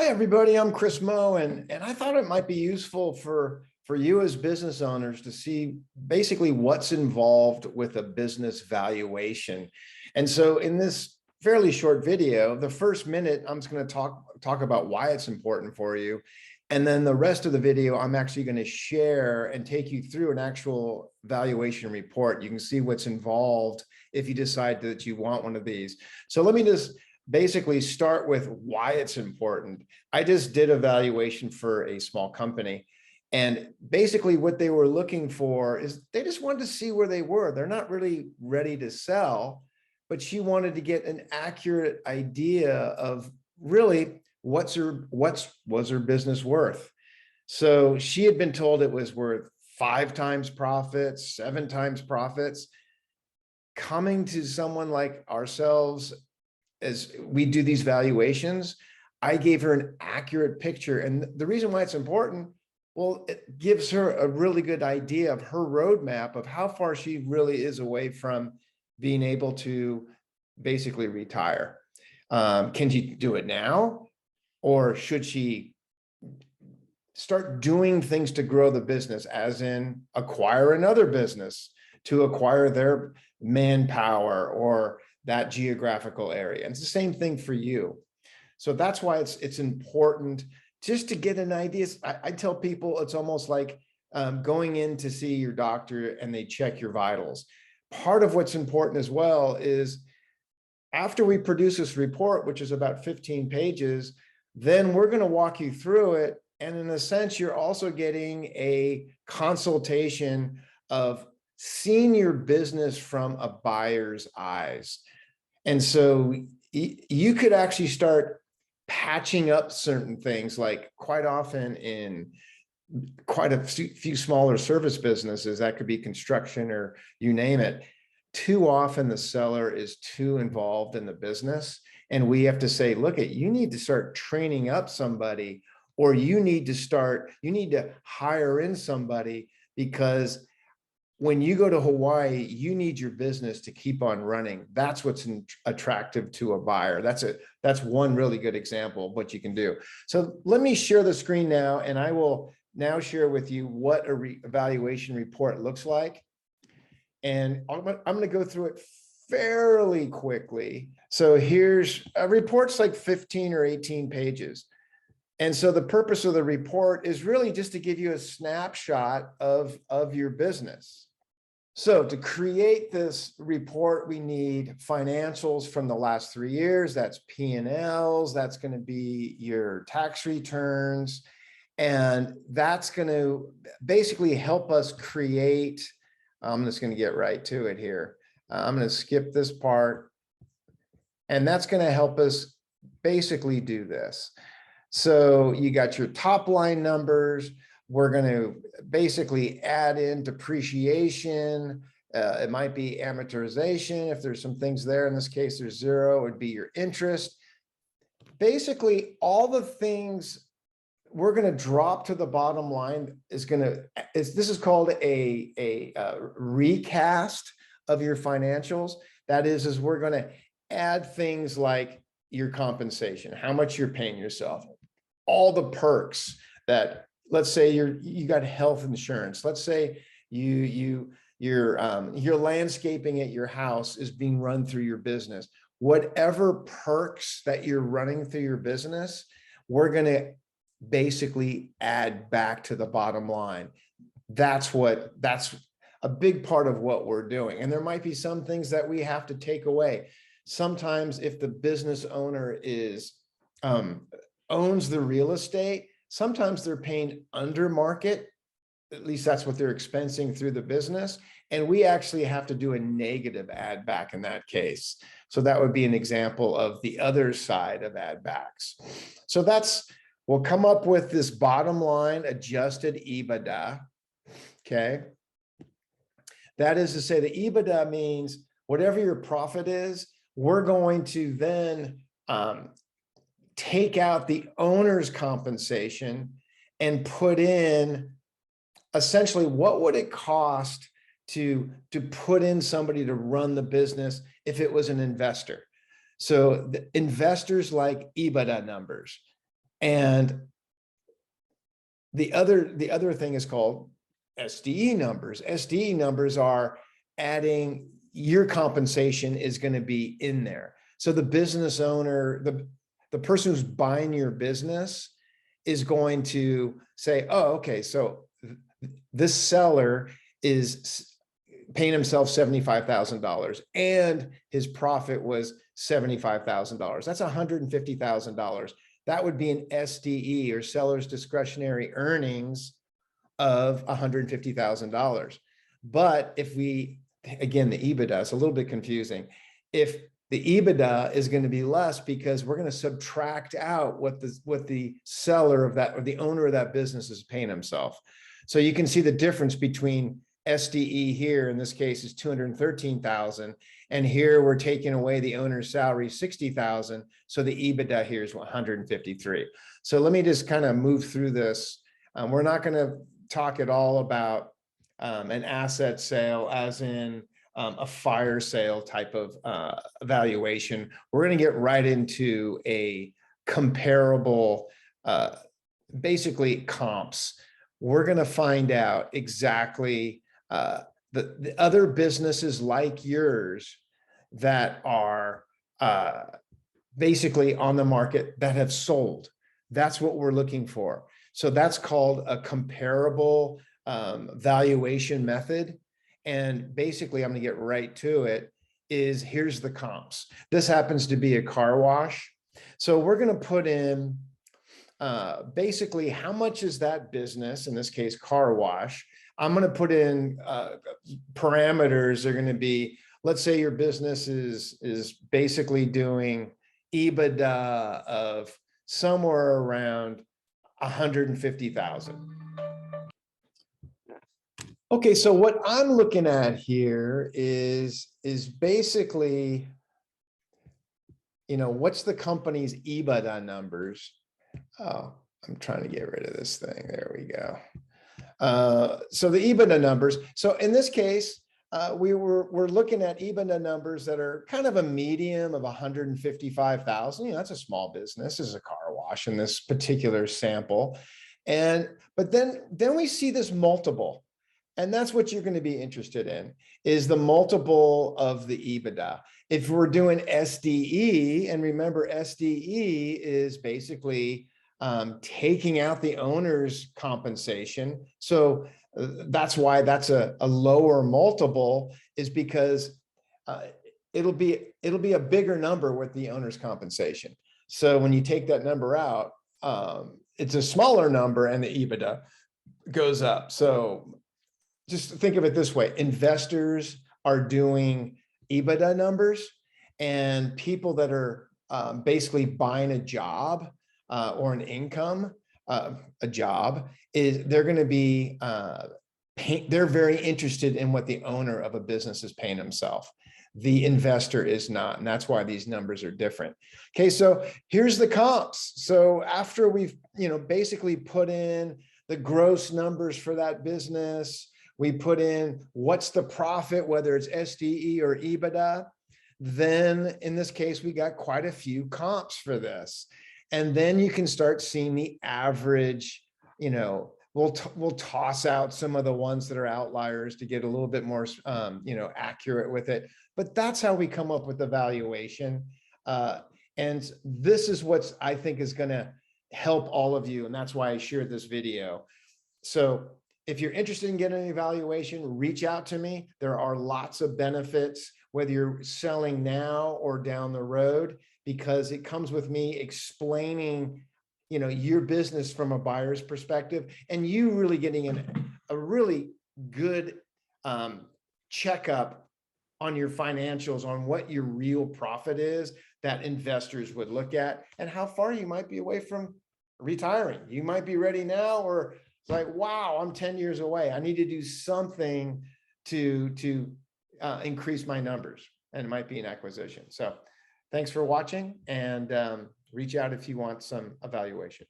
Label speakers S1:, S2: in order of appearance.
S1: Hi, everybody. I'm Kris Moe, and I thought it might be useful for you as business owners to see basically what's involved with a business valuation. And so in this fairly short video, the first minute, I'm just going to talk about why it's important for you. And then the rest of the video, I'm actually going to share and take you through an actual valuation report. You can see what's involved if you decide that you want one of these. So let me just basically start with why it's important. I just did a valuation for a small company. And basically what they were looking for is they just wanted to see where they were. They're not really ready to sell, but she wanted to get an accurate idea of really was her business worth. So she had been told it was worth 5 times profits, 7 times profits. Coming to someone like ourselves, as we do these valuations, I gave her an accurate picture. And the reason why it's important, well, it gives her a really good idea of her roadmap of how far she really is away from being able to basically retire. Can she do it now? Or should she start doing things to grow the business, as in acquire another business to acquire their manpower or that geographical area? And it's the same thing for you. So that's why it's important just to get an idea. I tell people it's almost like going in to see your doctor and they check your vitals. Part of what's important as well is after we produce this report, which is about 15 pages, then we're going to walk you through it. And in a sense, you're also getting a consultation of seeing your business from a buyer's eyes. And so you could actually start patching up certain things, like quite often in quite a few smaller service businesses, that could be construction or you name it. Too often the seller is too involved in the business. And we have to say, look, you need to start training up somebody, or you need to hire in somebody, because when you go to Hawaii, you need your business to keep on running. That's what's attractive to a buyer. That's one really good example of what you can do. So let me share the screen now, and I will now share with you what a evaluation report looks like. And I'm going to go through it fairly quickly. So here's a report's like 15 or 18 pages. And so the purpose of the report is really just to give you a snapshot of your business. So to create this report, we need financials from the last 3 years. That's P&Ls. That's going to be your tax returns. And that's going to basically help us create, I'm just going to get right to it here. I'm going to skip this part. And that's going to help us basically do this. So you got your top line numbers. We're going to basically add in depreciation. It might be amortization. If there's some things there, in this case, there's 0, it would be your interest. Basically, all the things we're going to drop to the bottom line this is called a recast of your financials. That is we're going to add things like your compensation, how much you're paying yourself, all the perks that, let's say you got health insurance. Let's say your landscaping at your house is being run through your business. Whatever perks that you're running through your business, we're going to basically add back to the bottom line. That's a big part of what we're doing. And there might be some things that we have to take away. Sometimes if the business owner owns the real estate, sometimes they're paying under market. At least that's what they're expensing through the business. And we actually have to do a negative add back in that case. So that would be an example of the other side of add backs. So we'll come up with this bottom line adjusted Ebitda. Okay. That is to say, the Ebitda means whatever your profit is, we're going to then take out the owner's compensation and put in essentially what would it cost to put in somebody to run the business if it was an investor. So the investors like Ebitda numbers. And the other thing is called SDE numbers. SDE numbers are adding your compensation is going to be in there. So the business owner, the person who's buying your business is going to say, oh, okay, so this seller is paying himself $75,000 and his profit was $75,000. That's $150,000. That would be an SDE, or seller's discretionary earnings, of $150,000. But if we, again, the EBITDA is a little bit confusing. If the EBITDA is going to be less because we're going to subtract out what the seller of that, or the owner of that business, is paying himself. So you can see the difference between SDE here, in this case, is 213,000. And here we're taking away the owner's salary, 60,000. So the EBITDA here is 153. So let me just kind of move through this. We're not going to talk at all about an asset sale, as in a fire sale type of valuation. We're going to get right into a comparable, basically comps. We're going to find out exactly the other businesses like yours that are basically on the market that have sold. That's what we're looking for. So that's called a comparable valuation method. And basically, I'm going to get right to it, is here's the comps. This happens to be a car wash. So we're going to put in basically how much is that business, in this case, car wash. I'm going to put in parameters. They're going to be, let's say your business is basically doing EBITDA of somewhere around 150,000. Okay, so what I'm looking at here is basically, what's the company's Ebitda numbers? Oh, I'm trying to get rid of this thing. There we go. So the Ebitda numbers. So in this case, we're looking at Ebitda numbers that are kind of a medium of 155,000. That's a small business. This is a car wash in this particular sample. But then we see this multiple. And that's what you're going to be interested in, is the multiple of the Ebitda. If we're doing SDE, and remember, SDE is basically taking out the owner's compensation. So that's why that's a lower multiple, is because it'll be a bigger number with the owner's compensation. So when you take that number out, it's a smaller number and the Ebitda goes up. So just think of it this way. Investors are doing Ebitda numbers, and people that are basically buying a job or an income, a job, they're going to be, they're very interested in what the owner of a business is paying himself. The investor is not, and that's why these numbers are different. Okay, so here's the comps. So after we've basically put in the gross numbers for that business, we put in what's the profit, whether it's SDE or Ebitda. Then in this case, we got quite a few comps for this. And then you can start seeing the average, we'll toss out some of the ones that are outliers to get a little bit more, accurate with it. But that's how we come up with the valuation. And this is what I think is going to help all of you. And that's why I shared this video. So if you're interested in getting an evaluation, reach out to me. There are lots of benefits, whether you're selling now or down the road, because it comes with me explaining, your business from a buyer's perspective, and you really getting a really good checkup on your financials, on what your real profit is that investors would look at, and how far you might be away from retiring. You might be ready now, or it's like, wow, I'm 10 years away. I need to do something to increase my numbers, and it might be an acquisition. So thanks for watching, and reach out if you want some evaluation.